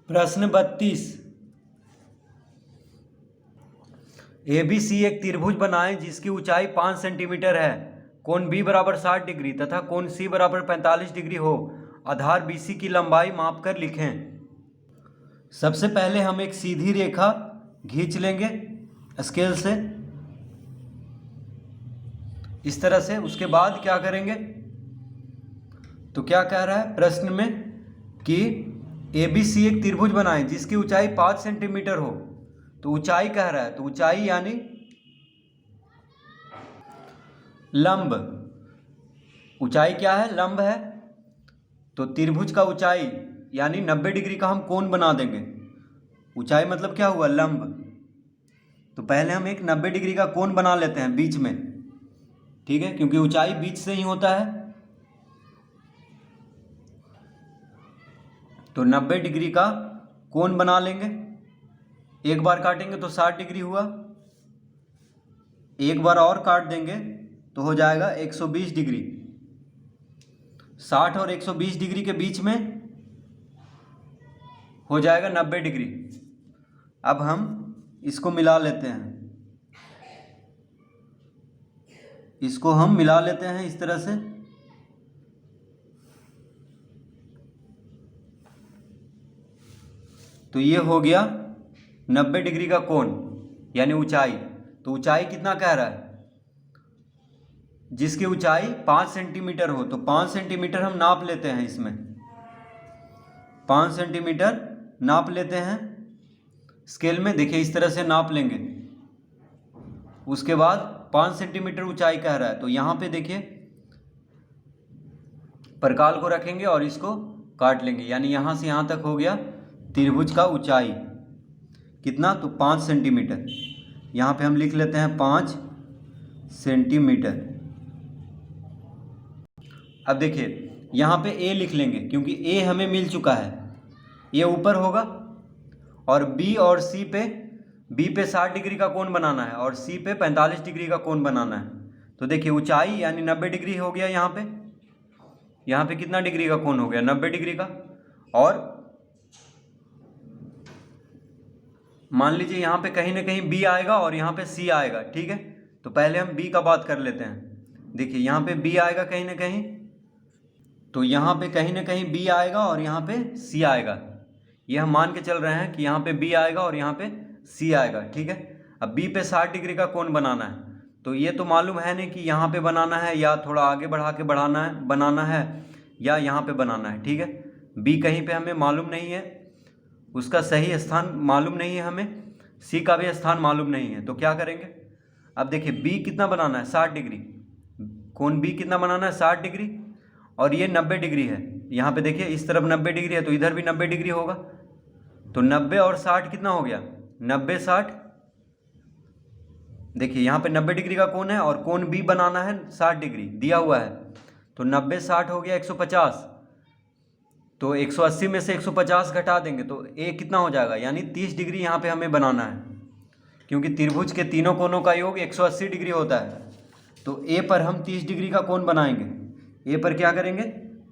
प्रश्न 32। ABC एक त्रिभुज बनाएं जिसकी ऊंचाई 5 सेंटीमीटर है, कोण B बराबर 60 डिग्री तथा कोण C बराबर 45 डिग्री हो। आधार BC की लंबाई मापकर लिखें। सबसे पहले हम एक सीधी रेखा खींच लेंगे स्केल से इस तरह से। उसके बाद क्या करेंगे, तो क्या कह रहा है प्रश्न में कि ABC एक त्रिभुज बनाएं जिसकी ऊंचाई 5 सेंटीमीटर हो। तो ऊंचाई कह रहा है, तो ऊंचाई यानी लंब। ऊंचाई क्या है, लंब है। तो त्रिभुज का ऊंचाई यानी 90 डिग्री का हम कोण बना देंगे। ऊंचाई मतलब क्या हुआ, लंब। तो पहले हम एक 90 डिग्री का कोण बना लेते हैं बीच में, ठीक है, क्योंकि ऊंचाई बीच से ही होता है। तो 90 डिग्री का कोण बना लेंगे। एक बार काटेंगे तो 60 डिग्री हुआ, एक बार और काट देंगे तो हो जाएगा 120 डिग्री। 60 और 120 डिग्री के बीच में हो जाएगा 90 डिग्री। अब हम इसको मिला लेते हैं, इसको हम मिला लेते हैं इस तरह से। तो ये हो गया 90 डिग्री का कोण यानी ऊंचाई। तो ऊंचाई कितना कह रहा है, जिसकी ऊंचाई 5 सेंटीमीटर हो। तो 5 सेंटीमीटर हम नाप लेते हैं इसमें, 5 सेंटीमीटर नाप लेते हैं स्केल में। देखिए इस तरह से नाप लेंगे। उसके बाद 5 सेंटीमीटर ऊंचाई कह रहा है, तो यहाँ पे देखिए प्रकाल को रखेंगे और इसको काट लेंगे, यानी यहाँ से यहाँ तक हो गया त्रिभुज का ऊंचाई कितना, तो 5 सेंटीमीटर। यहाँ पे हम लिख लेते हैं 5 सेंटीमीटर। अब देखिए यहाँ पे A लिख लेंगे क्योंकि A हमें मिल चुका है, ये ऊपर होगा। और B और C पे, B पे 60 डिग्री का कोण बनाना है और C पे 45 डिग्री का कोण बनाना है। तो देखिए ऊंचाई यानी 90 डिग्री हो गया। यहाँ पे कितना डिग्री का कोण हो गया, 90 डिग्री का। और मान लीजिए यहाँ पे कहीं ना कहीं B आएगा और यहाँ पे C आएगा, ठीक है। तो पहले हम B का बात कर लेते हैं। देखिए यहाँ पे B आएगा कहीं ना कहीं, तो यहाँ पे कहीं ना कहीं B आएगा और यहाँ पे C आएगा। ये हम मान के चल रहे हैं कि यहाँ पे B आएगा और यहाँ पे C आएगा, ठीक है। अब B पे 60 डिग्री का कोण बनाना है, तो ये तो मालूम है नहीं कि यहाँ पे बनाना है या थोड़ा आगे बढ़ा के बनाना है या यहाँ पे बनाना है, ठीक है। B कहीं पे हमें मालूम नहीं है, उसका सही स्थान मालूम नहीं है हमें, C का भी स्थान मालूम नहीं है। तो क्या करेंगे, अब देखिए B कितना बनाना है, 60 डिग्री। कोण B कितना बनाना है, 60 डिग्री। और ये 90 डिग्री है। यहाँ पे देखिए इस तरफ 90 डिग्री है तो इधर भी 90 डिग्री होगा। तो 90 और 60 कितना हो गया, 90 60। देखिए यहाँ पे 90 डिग्री का कोण है और कोण B बनाना है 60 डिग्री दिया हुआ है। तो 90 60 हो गया 150। तो 180 में से 150 घटा देंगे तो A कितना हो जाएगा, यानी 30 डिग्री यहाँ पे हमें बनाना है, क्योंकि त्रिभुज के तीनों कोणों का योग 180 डिग्री होता है। तो A पर हम 30 डिग्री का कोण बनाएंगे। A पर क्या करेंगे,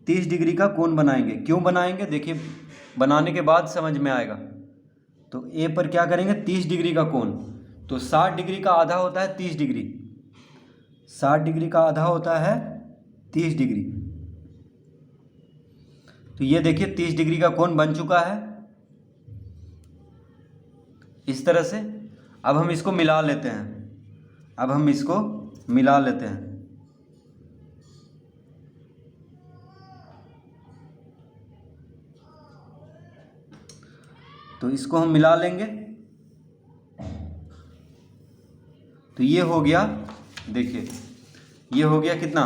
30 डिग्री का कोण बनाएंगे। क्यों बनाएंगे, देखिए बनाने के बाद समझ में आएगा। तो A पर क्या करेंगे, 30 डिग्री का कोण। तो 60 डिग्री का आधा होता है 30 डिग्री, 60 डिग्री का आधा होता है 30 डिग्री। तो ये देखिए 30 डिग्री का कोण बन चुका है इस तरह से। अब हम इसको मिला लेते हैं, तो इसको हम मिला लेंगे। तो ये हो गया, देखिए ये हो गया कितना,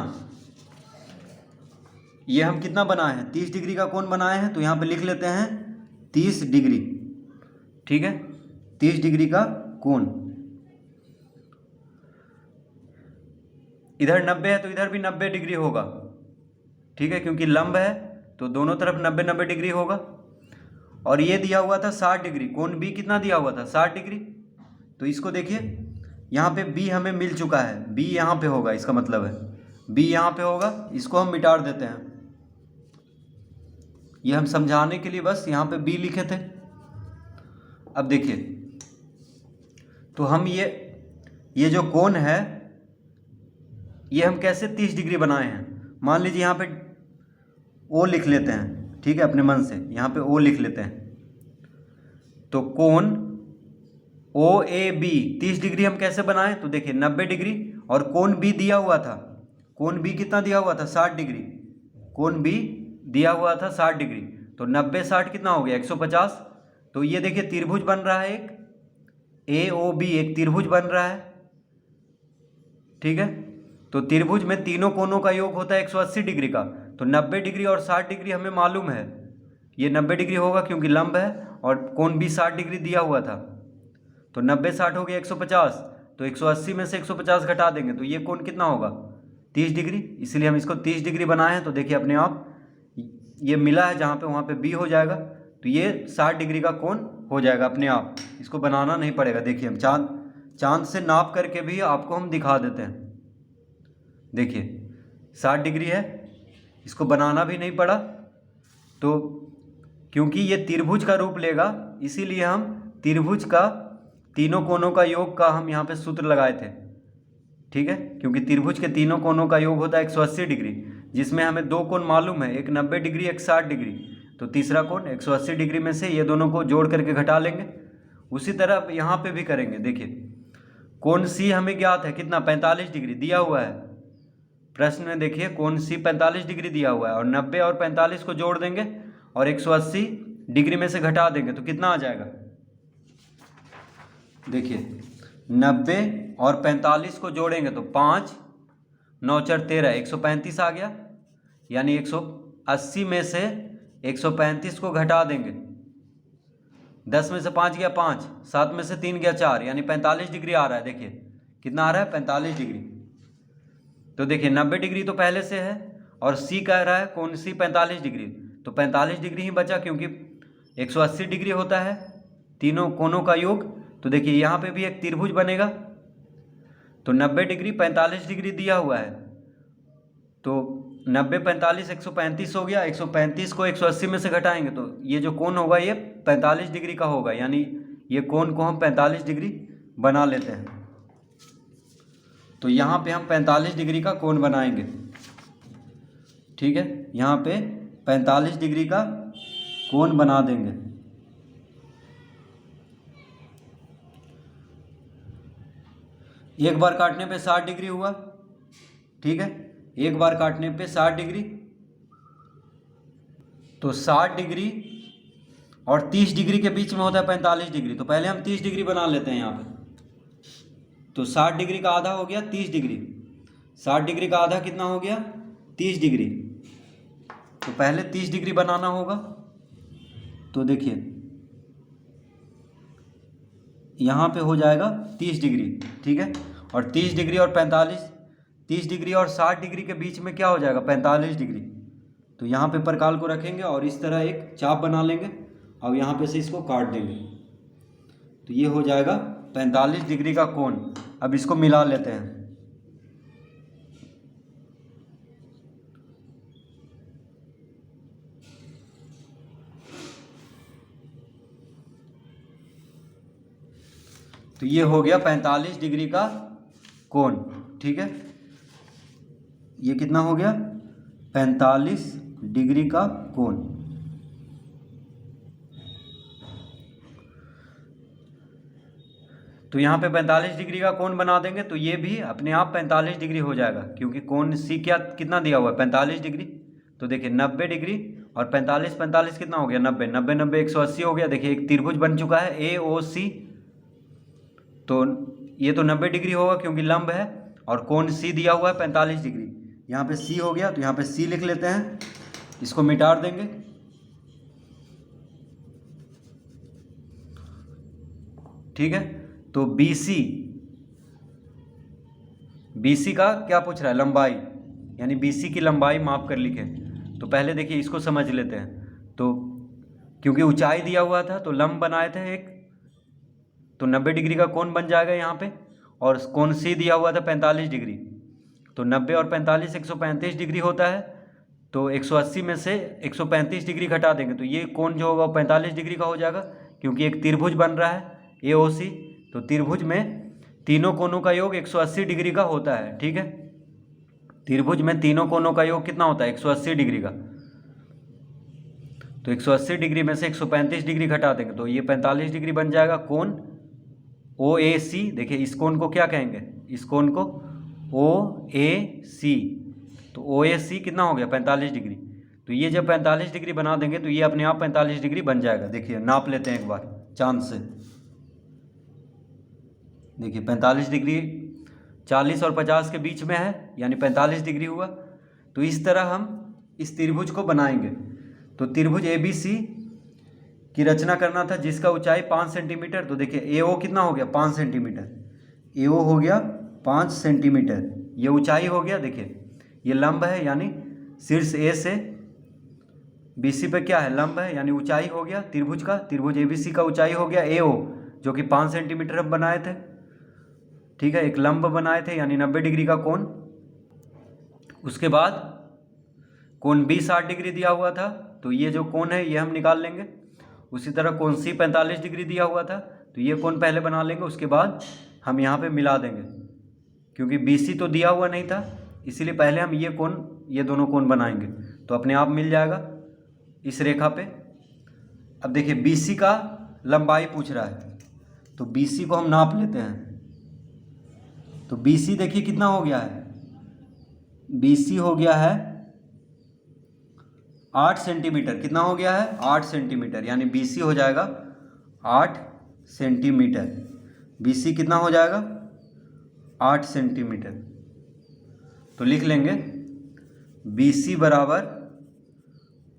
ये हम कितना बनाए हैं, 30 डिग्री का कोण बनाए हैं। तो यहाँ पे लिख लेते हैं 30 डिग्री, ठीक है, 30 डिग्री का कोण। इधर 90 है तो इधर भी 90 डिग्री होगा, ठीक है, क्योंकि लंब है तो दोनों तरफ 90 डिग्री होगा। और ये दिया हुआ था 60 डिग्री, कोण B कितना दिया हुआ था, 60 डिग्री। तो इसको देखिए यहाँ पे B हमें मिल चुका है, B यहाँ पे होगा, इसका मतलब है B यहाँ पे होगा। इसको हम मिटा देते हैं, ये हम समझाने के लिए बस यहाँ पे B लिखे थे। अब देखिए, तो हम ये जो कोण है ये हम कैसे 30 डिग्री बनाए हैं। मान लीजिए यहाँ पे ओ लिख लेते हैं, ठीक है, अपने मन से यहाँ पे ओ लिख लेते हैं। तो कोण ओ ए बी 30 डिग्री हम कैसे बनाएं, तो देखिए 90 डिग्री, और कोण बी दिया हुआ था, कोण बी कितना दिया हुआ था 60 डिग्री, कोण बी दिया हुआ था 60 डिग्री, तो 90 60 कितना हो गया 150। तो ये देखिए त्रिभुज बन रहा है, एक ए ओ बी एक त्रिभुज बन रहा है, ठीक है। तो त्रिभुज में तीनों कोणों का योग होता है 180 डिग्री का। तो 90 डिग्री और 60 डिग्री हमें मालूम है, ये 90 डिग्री होगा क्योंकि लंब है, और कोण भी 60 डिग्री दिया हुआ था। तो 90 60 हो गया 150, तो 180 में से 150 घटा देंगे तो ये कोण कितना होगा 30 डिग्री, इसलिए हम इसको 30 डिग्री बनाए हैं। तो देखिए अपने आप ये मिला है जहाँ पे, वहाँ पे बी हो जाएगा, तो ये 60 डिग्री का कोण हो जाएगा अपने आप, इसको बनाना नहीं पड़ेगा। देखिए हम चांद से नाप करके भी आपको हम दिखा देते हैं। देखिए 60 डिग्री है, इसको बनाना भी नहीं पड़ा। तो क्योंकि ये त्रिभुज का रूप लेगा इसीलिए हम त्रिभुज का तीनों कोणों का योग का हम यहाँ पे सूत्र लगाए थे, ठीक है। क्योंकि त्रिभुज के तीनों कोणों का योग होता है 180 डिग्री, जिसमें हमें दो कोण मालूम है, एक 90 डिग्री एक 60 डिग्री। तो तीसरा कोण 180 डिग्री में से ये दोनों को जोड़ करके घटा लेंगे। उसी तरह यहाँ पे भी करेंगे। देखिए कोण सी हमें ज्ञात है कितना 45 डिग्री दिया हुआ है प्रश्न में। देखिए कोण सी 45 डिग्री दिया हुआ है, और 90 और 45 को जोड़ देंगे और 180 डिग्री में से घटा देंगे तो कितना आ जाएगा। देखिए 90 और 45 को जोड़ेंगे तो 5 9 4 13 135 आ गया, यानी 180 में से 135 को घटा देंगे, 10 में से 5 गया 5, 7 में से 3 गया 4, यानी 45 डिग्री आ रहा है। देखिए कितना आ रहा है 45 डिग्री। तो देखिए 90 डिग्री तो पहले से है, और सी कह रहा है कोण सी 45 डिग्री, तो 45 डिग्री ही बचा, क्योंकि 180 डिग्री होता है तीनों कोणों का योग। तो देखिए यहाँ पे भी एक त्रिभुज बनेगा, तो 90 डिग्री 45 डिग्री दिया हुआ है, तो 90 45 135 हो गया, 135 को 180 में से घटाएंगे तो ये जो कोण होगा ये 45 डिग्री का होगा, यानी ये कोण को हम 45 डिग्री बना लेते हैं। तो यहाँ पे हम 45 डिग्री का कोण बनाएंगे, ठीक है। यहाँ पे 45 डिग्री का कोण बना देंगे। एक बार काटने पे 60 डिग्री हुआ, ठीक है, एक बार काटने पे 60 डिग्री। तो 60 डिग्री और 30 डिग्री के बीच में होता है 45 डिग्री, तो पहले हम 30 डिग्री बना लेते हैं यहाँ पे। तो 60 डिग्री का आधा हो गया 30 डिग्री, 60 डिग्री का आधा कितना हो गया 30 डिग्री। तो पहले 30 डिग्री बनाना होगा। तो देखिए यहाँ पे हो जाएगा 30 डिग्री, ठीक है। और 30 डिग्री और 45, 30 डिग्री और 60 डिग्री के बीच में क्या हो जाएगा 45 डिग्री। तो यहाँ पे परकाल को रखेंगे और इस तरह एक चाप बना लेंगे, और यहाँ पे से इसको काट देंगे, तो ये हो जाएगा 45 डिग्री का कोण। अब इसको मिला लेते हैं। तो ये हो गया 45 डिग्री का कोण, ठीक है। ये कितना हो गया 45 डिग्री का कोण। तो यहाँ पे 45 डिग्री का कोण बना देंगे तो ये भी अपने आप 45 डिग्री हो जाएगा, क्योंकि कोण सी क्या कितना दिया हुआ है 45 डिग्री। तो देखिए 90 डिग्री और 45 45 कितना हो गया 90, 90 90 180 हो गया। देखिए एक त्रिभुज बन चुका है ए ओ सी। तो ये तो 90 डिग्री होगा क्योंकि लंब है, और कोण सी दिया हुआ है 45 डिग्री। यहाँ पे सी हो गया, तो यहाँ पे सी लिख लेते हैं, इसको मिटा देंगे। ठीक है, तो BC का क्या पूछ रहा है लंबाई, यानी BC की लंबाई माप कर लिखे। तो पहले देखिए इसको समझ लेते हैं। तो क्योंकि ऊंचाई दिया हुआ था तो लंब बनाए थे एक, तो 90 डिग्री का कोण बन जाएगा यहाँ पे, और कोण सी दिया हुआ था 45 डिग्री। तो 90 और 45 135 डिग्री होता है, तो 180 में से 135 डिग्री घटा देंगे तो ये कोण जो होगा 45 डिग्री का हो जाएगा, क्योंकि एक त्रिभुज बन रहा है AOC। तो त्रिभुज में तीनों कोनों का योग 180 डिग्री का होता है, ठीक है। त्रिभुज में तीनों कोनों का योग कितना होता है? 180 डिग्री का। तो 180 डिग्री में से 135 डिग्री घटा देंगे तो ये 45 डिग्री बन जाएगा कोण OAC। देखिए इस कोण को क्या कहेंगे? इस कोण को OAC। तो OAC कितना हो गया? 45 डिग्री। तो ये जब 45 डिग्री बना देंगे तो ये अपने आप 45 डिग्री बन जाएगा। देखिए नाप लेते हैं एक बार चांद से। देखिए 45 डिग्री 40 और 50 के बीच में है, यानी 45 डिग्री हुआ। तो इस तरह हम इस त्रिभुज को बनाएंगे। तो त्रिभुज ABC की रचना करना था जिसका ऊंचाई 5 सेंटीमीटर। तो देखिए AO कितना हो गया? 5 सेंटीमीटर। AO हो गया 5 सेंटीमीटर। ये ऊंचाई हो गया। देखिए ये लंब है, यानी शीर्ष A से BC पे क्या है? लंब है, यानी ऊंचाई हो गया त्रिभुज का। त्रिभुज ABC का ऊंचाई हो गया AO, जो कि 5 सेंटीमीटर हम बनाए थे, ठीक है। एक लंब बनाए थे, यानी 90 डिग्री का कोण। उसके बाद कोण B 60 डिग्री दिया हुआ था, तो ये जो कोण है ये हम निकाल लेंगे। उसी तरह कोण C 45 डिग्री दिया हुआ था, तो ये कोण पहले बना लेंगे, उसके बाद हम यहाँ पे मिला देंगे। क्योंकि BC तो दिया हुआ नहीं था, इसीलिए पहले हम ये दोनों कोण बनाएंगे, तो अपने आप मिल जाएगा इस रेखा पे। अब देखिए BC का लंबाई पूछ रहा है, तो BC को हम नाप लेते हैं। तो BC देखिए कितना हो गया है? BC हो गया है 8 सेंटीमीटर। कितना हो गया है? 8 सेंटीमीटर, यानी BC हो जाएगा 8 सेंटीमीटर। BC कितना हो जाएगा? 8 सेंटीमीटर। तो लिख लेंगे BC बराबर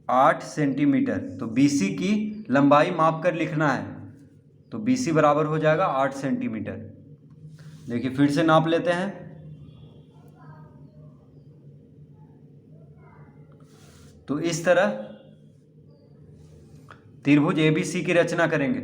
8 सेंटीमीटर। तो BC की लंबाई माप कर लिखना है, तो BC बराबर हो जाएगा 8 सेंटीमीटर। देखिए फिर से नाप लेते हैं। तो इस तरह त्रिभुज ABC की रचना करेंगे।